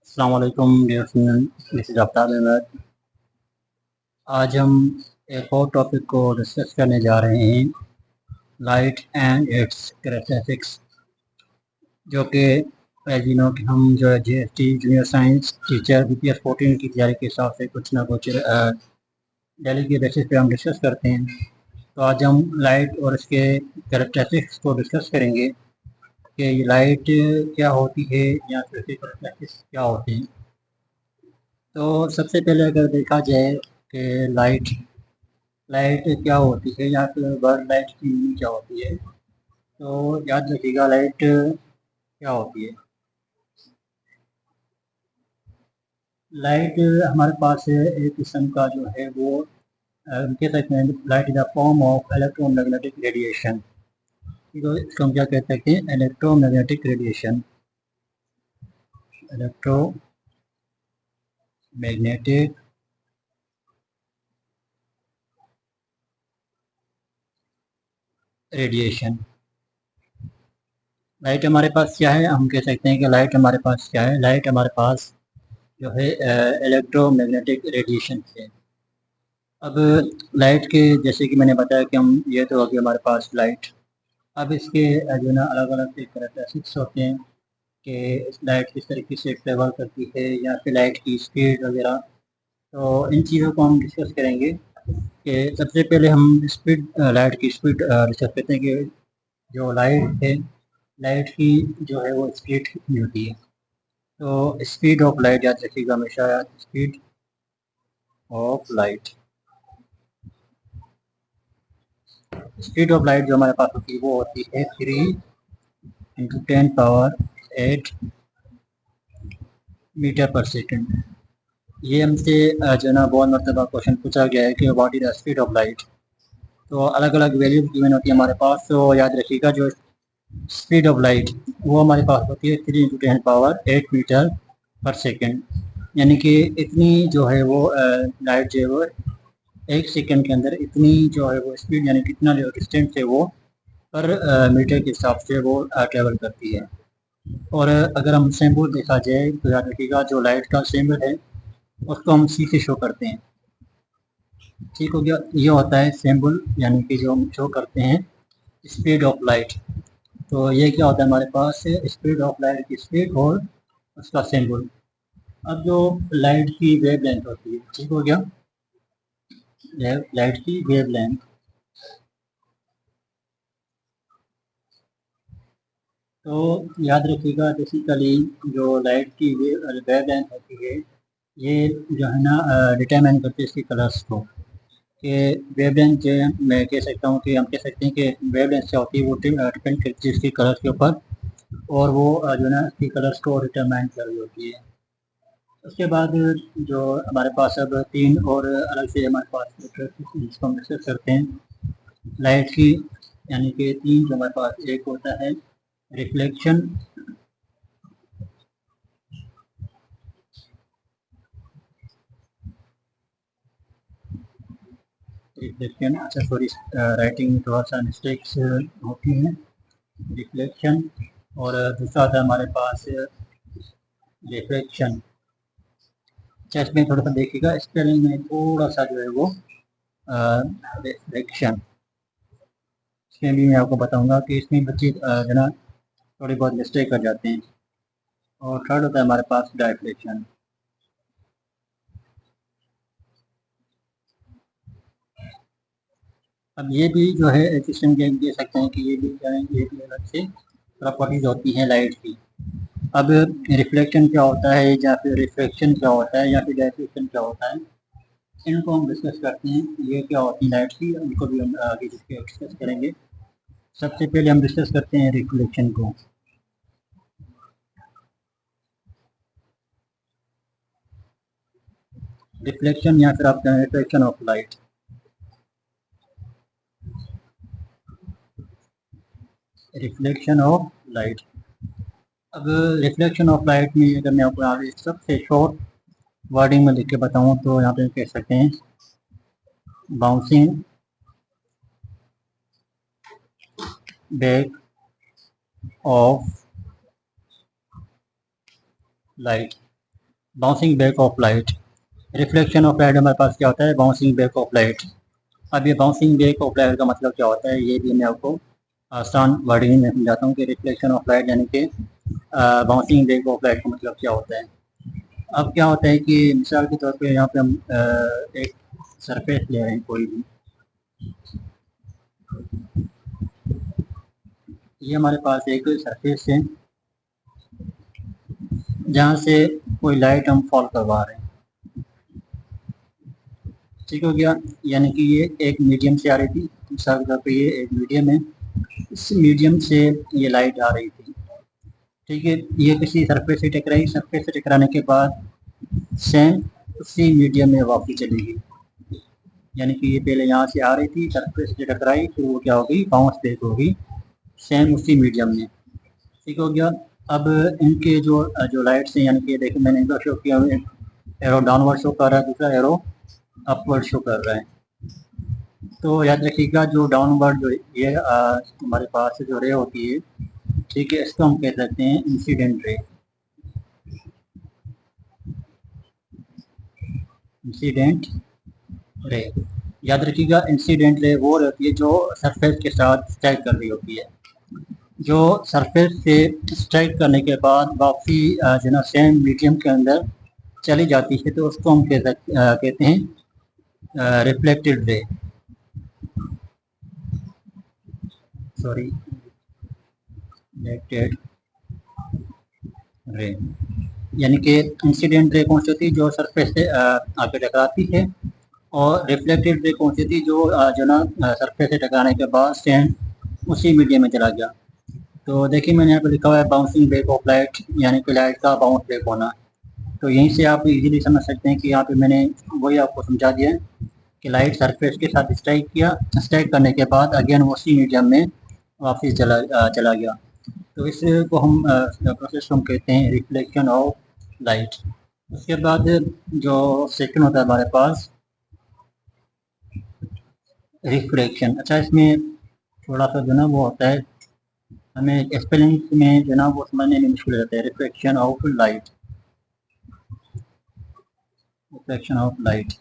अस्सलाम वालेकुम dear student, this is Aftab Ahmad. आज हम एक और टॉपिक को डिस्कस करने जा रहे हैं, लाइट एंड इट्स कैरेक्टरिस्टिक्स, जो कि एज यू नो कि हम जो है GST junior science teacher BPS 14 की तैयारी के हिसाब से कुछ ना कुछ डेली के बेसिस पे हम डिस्कस करते हैं। तो आज हम लाइट और इसके कैरेक्टरिस्टिक्स को डिस्कस करेंगे कि ये लाइट क्या होती है या फिर इसके कैरेक्टरिस्टिक्स क्या होते हैं। तो सबसे पहले अगर देखा जाए कि लाइट लाइट क्या होती है या फिर वर्ड लाइट की मीनिंग क्या होती है, तो याद रखिएगा लाइट क्या होती है। लाइट हमारे पास एक किस्म का जो है वो कह सकते हैं light is a form of electromagnetic radiation. तो इसको हम क्या कह सकते हैं, electromagnetic radiation, electromagnetic radiation. Light हमारे पास क्या है, हम कह सकते हैं कि लाइट हमारे पास क्या है, लाइट हमारे पास जो है इलेक्ट्रोमैग्नेटिक रेडिएशन है। अब लाइट के जैसे कि मैंने बताया कि हम ये तो होगी हमारे पास लाइट। अब इसके जो है ना अलग अलग एक कैरेक्टरिस्टिक्स होते हैं कि लाइट किस तरीके से ट्रेवल करती है या फिर लाइट की स्पीड वगैरह। तो इन चीज़ों को हम डिस्कस करेंगे कि सबसे पहले हम स्पीड, लाइट की स्पीड डिस्कस करते हैं कि जो लाइट है, लाइट की जो है वो स्पीड कितनी होती है। तो स्पीड ऑफ लाइट याद रखिएगा हमेशा, speed of light, speed of light जो हमारे पास होती है वो होती है 3 × 10⁻⁸ मीटर पर सेकेंड। ये हमसे जो है ना बहुत मरतबा क्वेश्चन पूछा गया है कि what is the speed of light. तो अलग अलग वैल्यूज गिवन होती है हमारे पास, तो याद रखिएगा जो स्पीड ऑफ लाइट वो हमारे पास होती है 3 × 10⁸ मीटर पर सेकेंड। यानी कि इतनी जो है वो लाइट जो है वो 1 सेकेंड के अंदर इतनी जो है वो स्पीड, यानी कितना जो डिस्टेंस है वो पर मीटर के हिसाब से वो ट्रेवल करती है। और अगर हम सिंबल देखा जाए तो याद रखिएगा जो लाइट का सिंबल है उसको हम सी से शो करते हैं। ठीक हो गया, ये होता है सिंबल, यानी कि जो हम शो करते हैं स्पीड ऑफ लाइट। तो ये क्या होता है हमारे पास, स्पीड ऑफ लाइट की स्पीड और उसका सिंबल। अब जो लाइट की वेव लेंथ होती है, ठीक हो गया, लाइट की वेव लेंथ। तो याद रखिएगा बेसिकली जो लाइट की वेव लेंथ होती है ये जो है ना डिटरमाइन करती है इसकी कलर्स को। कि वेवलेंथ जो है, मैं कह सकता हूँ कि हम कह सकते हैं कि वेवलेंथ क्या होती है वो डिपेंड करती है इसकी कलर्स के ऊपर, और वो जो है ना इसकी कलर्स को डिटरमाइन कर रही होती है। उसके बाद जो हमारे पास अब तीन और अलग से हमारे पास जिसको हम डिस्कस करते हैं लाइट की, यानी कि तीन जो हमारे पास, एक होता है रिफ्लेक्शन, रिफ्लेक्शन, अच्छा सॉरी राइटिंग में थोड़ा सा मिस्टेक्स होती हैं। रिफ्लेक्शन, और दूसरा था हमारे पास रिफ्लेक्शन। अच्छा इसमें थोड़ा सा देखिएगा स्पेलिंग में थोड़ा सा जो है वो रिफ्लेक्शन, इसमें भी मैं आपको बताऊंगा कि इसमें बच्चे जो ना थोड़ी बहुत मिस्टेक कर जाते हैं। और थर्ड होता है हमारे पास डायफ्लेक्शन। अब ये भी जो है एक किस्म के कह सकते हैं कि ये भी क्या है, ये भी अलग से प्रॉपर्टीज होती हैं लाइट की। अब रिफ्लेक्शन क्या होता है या फिर रिफ्लेक्शन क्या होता है या फिर डायफ्लेक्शन क्या होता है, इनको हम डिस्कस करते हैं। ये क्या होती है लाइट की, उनको भी हम आगे डिस्कस करेंगे। सबसे पहले हम डिस्कस करते हैं रिफ्लेक्शन को। रिफ्लेक्शन या फिर आप कहें reflection of light. Reflection of light. अब रिफ्लेक्शन ऑफ लाइट में अगर मैं आपको आगे सबसे शॉर्ट वर्डिंग में लिख के बताऊँ तो यहाँ पे कह सकते हैं bouncing back of light. Bouncing back of light, reflection of light हमारे पास क्या होता है, बाउंसिंग बैक ऑफ लाइट। अब ये बाउंसिंग बैक ऑफ लाइट का मतलब क्या होता है, ये भी मैं आपको आसान वर्डिंग में समझाता हूँ कि रिफ्लेक्शन ऑफ लाइट यानी कि बाउंसिंग बैक ऑफ लाइट का मतलब क्या होता है। अब क्या होता है कि मिसाल के तौर पे यहाँ पे हम एक सरफेस ले रहे हैं कोई भी, ये हमारे पास एक सरफेस है जहाँ से कोई लाइट हम फॉल करवा रहे हैं, ठीक हो गया। यानी कि ये एक मीडियम से आ रही थी, मिसाल के तौर पे ये एक मीडियम है, इस मीडियम से ये लाइट आ रही थी, ठीक है। ये किसी सरफेस से टकराई, सरफेस से टकराने के बाद सेम उसी मीडियम में वापस चलेगी। यानी कि ये पहले यहाँ से आ रही थी, सरफेस से टकराई, फिर वो क्या होगी, बाउंस बैक होगी सेम उसी मीडियम में, ठीक हो गया। अब इनके जो जो लाइट्स हैं, यानी कि देखिए मैंने इनका शो किया, एक एरो डाउनवर्ड शो कर रहा है, दूसरा एरो अपवर्ड शो कर रहा है। तो याद रखिएगा जो डाउनवर्ड जो ये हमारे पास जो रे होती है, ठीक है, इसको हम कह सकते हैं इंसिडेंट रे। इंसिडेंट रे, याद रखिएगा इंसिडेंट रे वो रहती है जो सरफेस के साथ स्ट्राइक कर रही होती है, जो सरफेस से स्ट्राइक करने के बाद वापसी जो ना सेम मीडियम के अंदर चली जाती है, तो उसको हम कहते हैं reflected ray, sorry reflected ray. यानी कि इंसिडेंट रे कौन सी होती है, जो सरफेस से आके टकराती है, और रिफ्लेक्टेड रे कौन सी होती है, जो ना सरफेस से टकराने के बाद सेम उसी मीडियम में चला गया। तो देखिए मैंने यहाँ पे लिखा हुआ है बाउंसिंग बैक ऑफ लाइट, यानी कि लाइट का बाउंस बैक होना। तो यहीं से आप इजीली समझ सकते हैं कि यहाँ पे मैंने वही आपको समझा दिया है कि लाइट सरफेस के साथ स्ट्राइक किया, स्ट्राइक करने के बाद अगेन उसी मीडियम में वापस चला गया। तो इसको हम प्रोसेस को हम कहते हैं रिफ्लेक्शन ऑफ लाइट। उसके बाद जो सेकंड होता है हमारे पास रिफ्लेक्शन। अच्छा, इसमें थोड़ा सा जो ना वो होता है, हमें स्पेलिंग में जो ना वो समझने में मुश्किल रहता है। Reflection of light, reflection of light,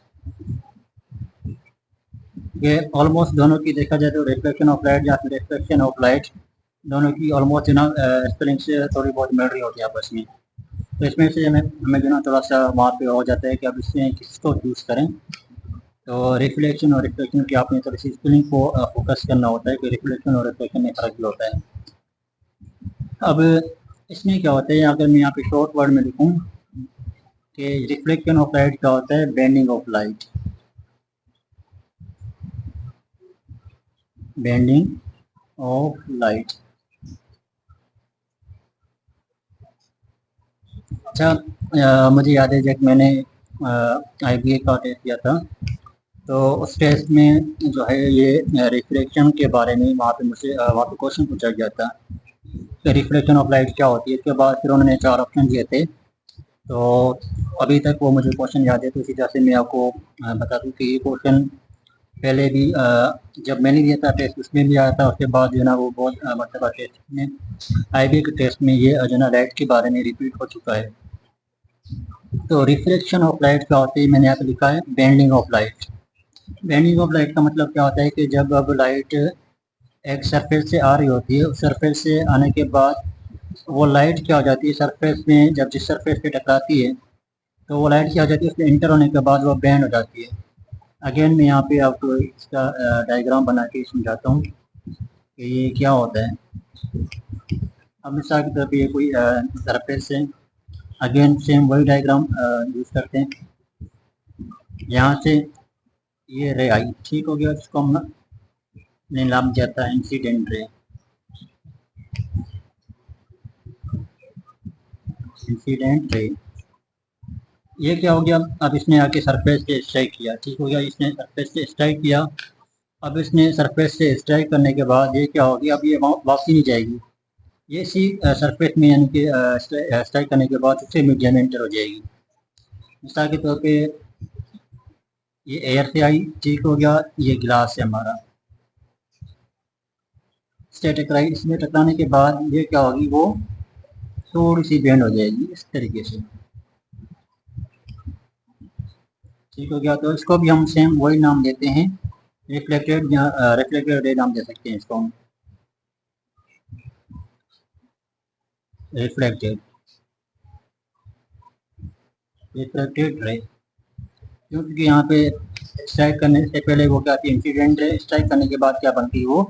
ये ऑलमोस्ट दोनों की देखा जाए तो रिफ्लेक्शन ऑफ लाइट या फिर रिफ्लेक्शन ऑफ लाइट, दोनों की ऑलमोस्ट जो ना स्पेलिंग से थोड़ी बहुत मिल रही होती है आपस में। तो इसमें से हमें हमें जो ना थोड़ा सा वहाँ पे हो जाता है कि अब इसमें किसको चूज़ करें। तो रिफ्लेक्शन और रिफ्लेक्शन की आपने थोड़ी सी स्पेलिंग को फोकस करना होता है कि रिफ्लेक्शन और रिफ्लेक्शन में फ़र्क भी होता है। अब इसमें क्या होता है, अगर मैं यहाँ पे शॉर्ट वर्ड में लिखूँ कि रिफ्लेक्शन ऑफ लाइट क्या होता है, bending of light, bending of light. अच्छा, मुझे याद है जब मैंने IBA का टेस्ट किया था, तो उस टेस्ट में जो है ये रिफ्लेक्शन के बारे में वहाँ पे मुझसे वहाँ पे क्वेश्चन पूछा गया था कि रिफ्लेक्शन ऑफ लाइट क्या होती है। इसके बाद फिर उन्होंने 4 ऑप्शन दिए थे, तो अभी तक वो मुझे क्वेश्चन याद है। तो इसी तरह से मैं आपको बता दूँ कि ये क्वेश्चन पहले भी जब मैंने दिया था टेस्ट उसमें भी आया था, उसके बाद जो है ना वो बहुत मतलब टेस्ट में IBA के टेस्ट में ये जो ना लाइट के बारे में रिपीट हो चुका है। तो रिफ्लेक्शन ऑफ लाइट क्या होती है, मैंने यहाँ पे लिखा है bending of light. Bending of light का मतलब क्या होता है कि जब अब लाइट एक सरफेस से आ रही होती है, उस सरफेस से आने के बाद वो लाइट क्या हो जाती है, सरफेस में जब जिस सरफेस पे टकराती है तो वो लाइट क्या हो जाती है, उसमें इंटर होने के बाद वो बैंड हो जाती है। अगेन मैं यहाँ पे आपको इसका डायग्राम बना के समझाता हूँ कि ये क्या होता है। अब मिसाल की तौर पर ये कोई सरफेस है, अगेन सेम वही डायग्राम यूज़ करते हैं। यहाँ से ये रे आई, ठीक हो गया, इसको हम नाम जाता है इंसिडेंट रे, इंसिडेंट रे। ये क्या हो गया, अब इसने आके सरफेस से स्ट्राइक किया, ठीक हो गया, इसने सरफेस से स्ट्राइक किया। अब इसने सरफेस से स्ट्राइक करने के बाद ये क्या होगी, अब ये वापसी नहीं जाएगी, ये इसी सरफेस में यानी कि स्ट्राइक करने के बाद उससे मीडियम में एंटर हो जाएगी। मिसाल के तौर पे ये एयर से आई, ठीक हो गया, ये गिलास है हमारा, इससे टकराई, इसमें टकराने के बाद ये क्या होगी, वो थोड़ी सी बेंड हो जाएगी इस तरीके से। ठीक हो गया। तो इसको भी हम सेम वही नाम देते हैं, रिफ्लेक्टेड या रिफ्लेक्टेड रे नाम दे सकते हैं इसको हम, रिफ्लेक्टेड रिफ्लेक्टेड रे। क्योंकि यहाँ पे स्ट्राइक करने से पहले वो क्या आती है, इंसिडेंट रे, स्ट्राइक करने के बाद क्या बनती है वो,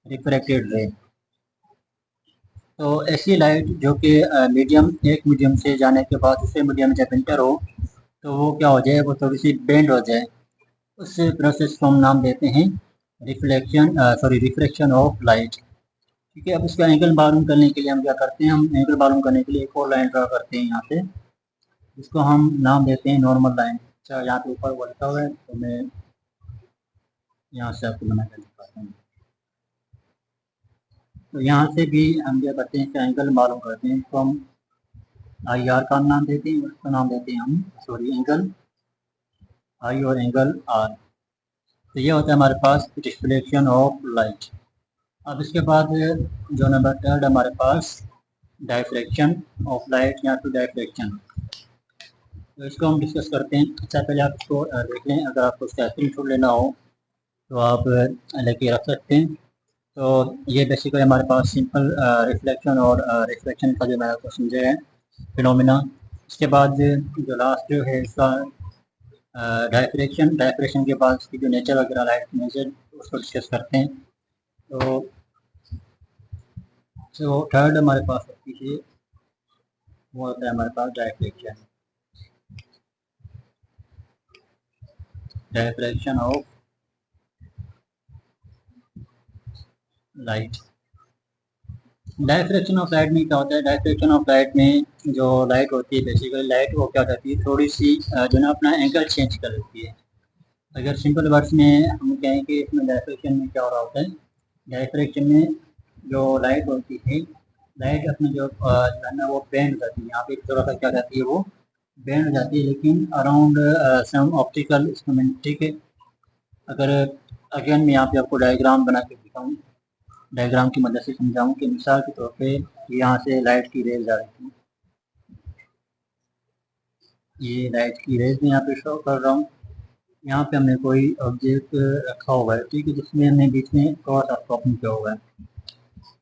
रिफ्रैक्टेड रे। तो ऐसी लाइट जो कि मीडियम, एक मीडियम से जाने के बाद दूसरे मीडियम में जब इंटर हो तो वो क्या हो जाए, वो थोड़ी सी बेंड हो जाए, उस प्रोसेस को हम नाम देते हैं रिफ्लेक्शन ऑफ लाइट। ठीक है। अब इसका एंगल मालूम करने के लिए हम क्या करते हैं, हम एंगल मालूम करने के लिए एक और लाइन ड्रा करते हैं यहाँ से, जिसको हम नाम देते हैं नॉर्मल लाइन। अच्छा, यहाँ पे ऊपर वो लिखा हुआ है तो मैं यहाँ से आपको बना कर दिखाता हूँ। तो यहाँ से भी हम क्या करते हैं, इसका एंगल मालूम करते हैं, इसको हम आई आर का नाम देते हैं, उसका नाम देते हैं हम एंगल आई और एंगल आर। तो ये होता है हमारे पास रिफ्लेक्शन ऑफ लाइट। अब इसके बाद जो नंबर थर्ड हमारे पास डायफ्रैक्शन ऑफ लाइट या फिर डायफ्रैक्शन, तो इसको हम डिस्कस करते हैं। अच्छा, पहले आप इसको देख लें, अगर आपको इसका स्क्रीनशॉट लेना हो तो आप लेके रख सकते हैं। तो ये बेसिकली हमारे पास सिंपल रिफ्लेक्शन और रिफ्लेक्शन का जो मैंने आपको समझाया है फिनोमिना। इसके बाद जो लास्ट जो है इसका डायफ्रैक्शन के बाद इसकी जो नेचर वगैरह लाइट नेचर उसको डिस्कस करते हैं। तो जो थर्ड हमारे पास होती है वो होता है हमारे पास diffraction of light. Diffraction of light में क्या होता है, डायफ्रैक्शन ऑफ लाइट में जो लाइट होती है, बेसिकली लाइट वो क्या करती है, थोड़ी सी जो ना अपना एंगल चेंज कर लेती है। अगर सिंपल वर्ड्स में हम कहें कि इसमें डायफ्रैक्शन में क्या हो रहा होता है, डायफ्रैक्शन में जो लाइट होती है, लाइट अपने जो है ना वो बेंड करती है, यहाँ पे थोड़ा सा क्या रहती है, वो बेंड हो जाती है, लेकिन अराउंड सम ऑप्टिकल इंस्ट्रूमेंट। ठीक है। अगर अगेन मैं यहाँ पे आपको डायग्राम बना के दिखाऊँ, डायग्राम की मदद से समझाऊँ कि मिसाल के तौर पे यहाँ से लाइट की रेज आ रही थी, ये लाइट की रेज में यहाँ पे शो कर रहा हूँ। यहाँ पे हमने कोई ऑब्जेक्ट रखा हुआ है, ठीक है, जिसमें हमने बीच में क्रॉस स्टॉपिंग किया हुआ है।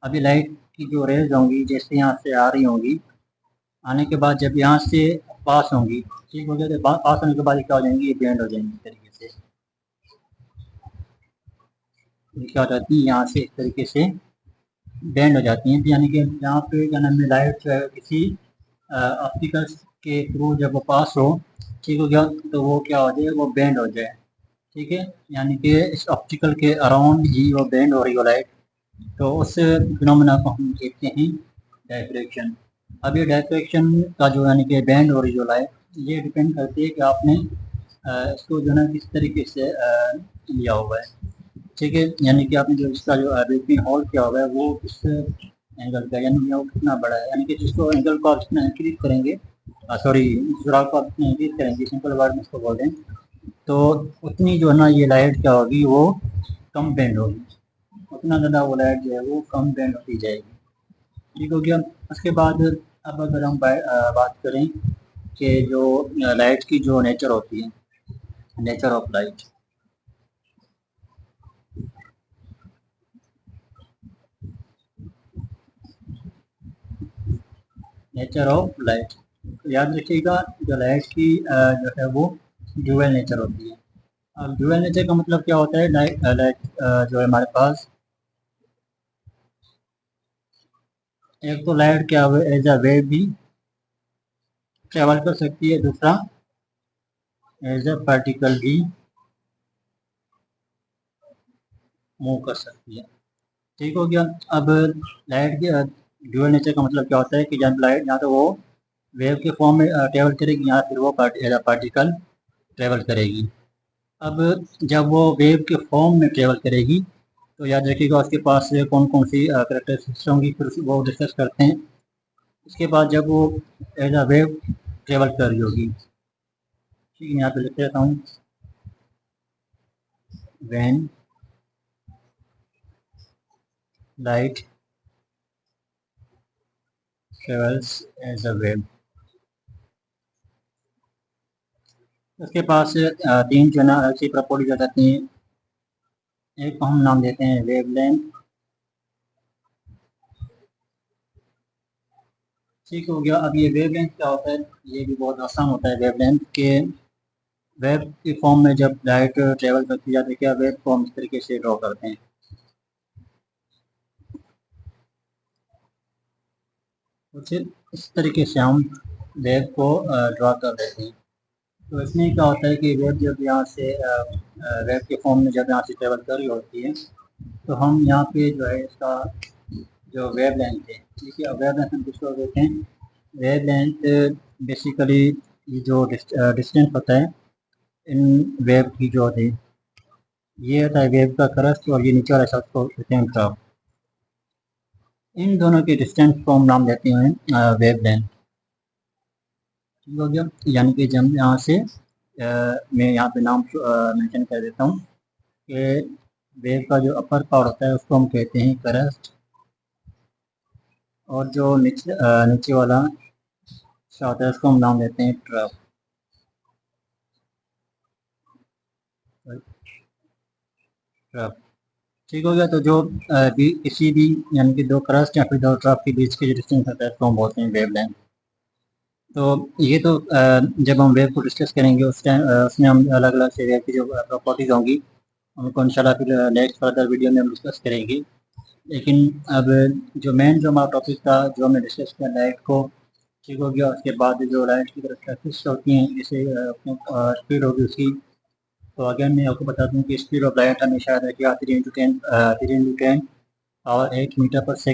अभी लाइट की जो रेज होंगी जैसे यहाँ से आ रही होंगी, आने के बाद जब यहाँ से पास होंगी, ठीक हो गया, तो पास होने के बाद क्या हो जाएंगी, ये बेंड हो जाएंगी इस तरीके से। ये क्या हो जाती है, यहाँ से इस तरीके से बेंड हो जाती हैं। यानी कि यहाँ पे क्या नाम है, लाइट जो है किसी ऑप्टिकल के थ्रू जब वो पास हो, ठीक हो गया, तो वो क्या हो जाए, वो बेंड हो जाए। ठीक है। यानी कि इस ऑप्टिकल के अराउंड ही वो बेंड हो रही हो लाइट, तो उस फिनोमेना को हम कहते हैं डायफ्रैक्शन। अब ये डायफ्रैक्शन का जो यानी कि बेंड हो रही जो लाइट, ये डिपेंड करती है कि आपने इसको जो है किस तरीके से लिया हुआ है। ठीक है। यानी कि आपने जो इसका जो ब्रेकिंग हॉल किया हुआ है वो किस एंगल का, यानी वो कितना बड़ा है, यानी कि जिसको एंगल को आप जितना इंक्रीज करेंगे, सुराग को आप जितना इंक्रीज करेंगे, सिंपल वर्ड में इसको बोल दें, तो उतनी जो है ना ये लाइट क्या होगी, वो कम बेंड होगी, उतना ज़्यादा वो लाइट जो है वो कम बेंड होती जाएगी। ठीक हो गया। उसके बाद अब अगर हम बात करें कि जो लाइट की जो नेचर होती है, nature of light, nature of light, तो याद रखिएगा जो लाइट की जो है वो ड्यूअल नेचर होती है। अब ड्यूअल नेचर का मतलब क्या होता है, लाइट जो है हमारे पास, एक तो लाइट क्या एज अ वेव भी ट्रेवल कर सकती है, दूसरा एज अ पार्टिकल भी मूव कर सकती है। ठीक हो गया। अब लाइट की ड्यूअल नेचर का मतलब क्या होता है कि जब लाइट या तो वो वेव के फॉर्म में ट्रेवल करेगी या फिर वो एज अ पार्टिकल ट्रेवल करेगी। अब जब वो वेव के फॉर्म में ट्रेवल करेगी तो याद रखिएगा उसके पास कौन कौन सी करेक्टरिस्टिक्स होंगी, फिर वो डिस्कस करते हैं। उसके बाद जब वो एज अ वेव ट्रेवल कर रही होगी, ठीक है, यहाँ पे लिख देता हूँ, when light travels as a wave, उसके पास तीन जो है ना अलग सी प्रॉपर्टीज आ जाती हैं। एक को हम नाम देते हैं वेवलेंथ। ठीक हो गया। अब ये वेवलेंथ क्या होता है, ये भी बहुत आसान होता है। वेवलेंथ के वेव की फॉर्म में जब लाइट ट्रेवल करती जाती है, क्या वेव फॉर्म इस तरीके से ड्रॉ करते हैं। कुछ इस तरीके से हम वेव को ड्रॉ कर देते हैं। तो इसमें क्या होता है कि वेव जब यहाँ से वेव के फॉर्म में जब यहाँ से ट्रेवल कर रही होती है, तो हम यहाँ पे जो है इसका जो वेव लेंथ है, ठीक है, वेव लेंथ हम किसको देते हैं। वेव लेंथ बेसिकली ये जो डिस्टेंस होता है इन वेव की जो होती है, ये होता है वेव का क्रस्ट और ये नीचे वाला हिस्सा उसको कहते हैं ट्रफ। इन दोनों के डिस्टेंस को हम नाम देते हैं वेव लेंथ। ठीक हो गया। यानी कि जब यहाँ से मैं यहाँ पे नाम मेंशन कर देता हूँ कि वेव का जो अपर पार्ट होता है उसको हम कहते हैं क्रस्ट, और जो नीचे वाला हिस्सा होता है उसको हम नाम देते हैं ट्रफ। ट्रफ। ठीक हो गया। तो जो किसी भी यानी कि दो क्रस्ट या फिर दो ट्रफ के बीच के जो डिस्टेंस होता है उसको हम बोलते हैं वेव लेंथ। तो ये तो जब हम वेव को डिस्कस करेंगे उस टाइम उसमें हम अलग अलग से वेव की जो प्रॉपर्टीज होंगी उनको इंशाल्लाह फिर नेक्स्ट फर्दर वीडियो में हम डिस्कस करेंगे। लेकिन अब जो मेन जो हमारा टॉपिक था, जो हमने डिस्कस किया लाइट को, ठीक हो गया। उसके बाद जो लाइट की कैरेक्टरिस्टिक्स होती हैं, जैसे स्पीड होगी उसकी। तो अगेन मैं आपको बता दूं कि स्पीड ऑफ लाइट हमेशा याद रखिए 3 into 10 और 8 मीटर पर सेकंड